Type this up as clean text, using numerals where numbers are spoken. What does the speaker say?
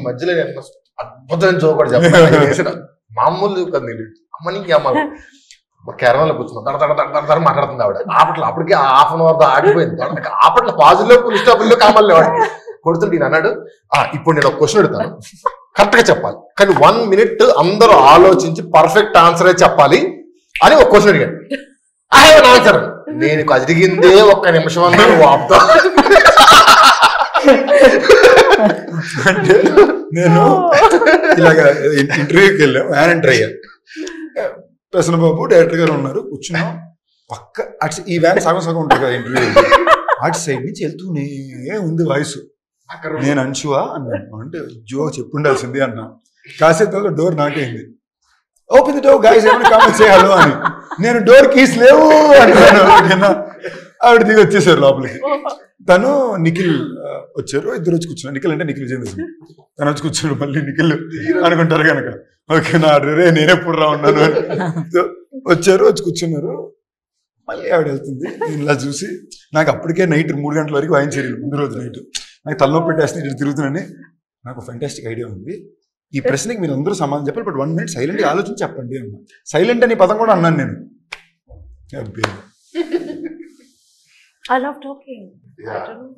మధ్యలో అద్భుతమైన జోక్ కూడా చెప్పాను. మామూలు కదా అమ్మనికి అమ్మ కేరళలో కూర్చున్నాం దడ మాట్లాడుతుంది ఆవిడ. అప్పటికి హాఫ్ అన్ అవర్ ఆగిపోయింది. అప్పట్లో పాజిలో పులిస్టాపుల్లో కామల్లో కొడుతుంటే ఈయన అన్నాడు, ఇప్పుడు నేను ఒక క్వశ్చన్ అడుగుతాను, కరెక్ట్ గా చెప్పాలి, కానీ 1 minute అందరూ ఆలోచించి పర్ఫెక్ట్ ఆన్సరే చెప్పాలి అని ఒక క్వశ్చన్ అడిగాడు. I have an answer. నేను అడిగిందే 1 నిమిషం అన్నాను వాపుతా. అంటే నేను ఇలాగా ఇంటర్వ్యూకి వెళ్ళాం, వ్యాన్ అయ్యా. ప్రసన్నబాబు డైరెక్టర్ గారు ఉన్నారు, కూర్చున్నాం పక్క. అటు ఈ వ్యాన్ సగం ఉంటుంది కదా ఇంటర్వ్యూ, అటు సైడ్ నుంచి వెళ్తూనే ఉంది వాయిస్. నేను అంశువా అన్నాను. అంటే జో చెప్పుండాల్సింది అన్నా. కాసేపు డోర్ నాటైంది. ఓపెన్ ది డోర్ గైస్, ఏమైనా కామెంట్స్ చేయాలో అని. నేను డోర్ కీస్ లేవు అంటున్నాను. ఆవిడ దిగి వచ్చేసారు లోపలికి. తను నిఖిల్ వచ్చారు, ఇద్దరు వచ్చి కూర్చున్నారు. నిఖిల్ అంటే నిఖిల్ జేంద్ర, తను వచ్చి కూర్చున్నాడు. మళ్ళీ నిఖిల్ అనుకుంటారు కనుక ఓకే నా రే నేనెప్పుడు రా ఉన్నాను అని వచ్చారు, వచ్చి కూర్చున్నారు. మళ్ళీ ఆవిడ వెళ్తుంది. నేను ఇలా చూసి నాకు అప్పటికే నైట్ 3 గంటల వరకు వాయించారు. ముందు రోజు నైట్ నాకు తలనొప్పి పెట్టేస్తే ఇటు తిరుగుతున్నాను. నాకు ఫెంటాస్టిక్ ఐడియా ఉంది, ఈ ప్రశ్నకి మీరు అందరూ సమాధానం చెప్పాలి, బట్ 1 minute సైలెంట్గా ఆలోచించి చెప్పండి అన్నా. సైలెంట్ అని పదం కూడా అన్నాను నేను. I love talking. I don't know.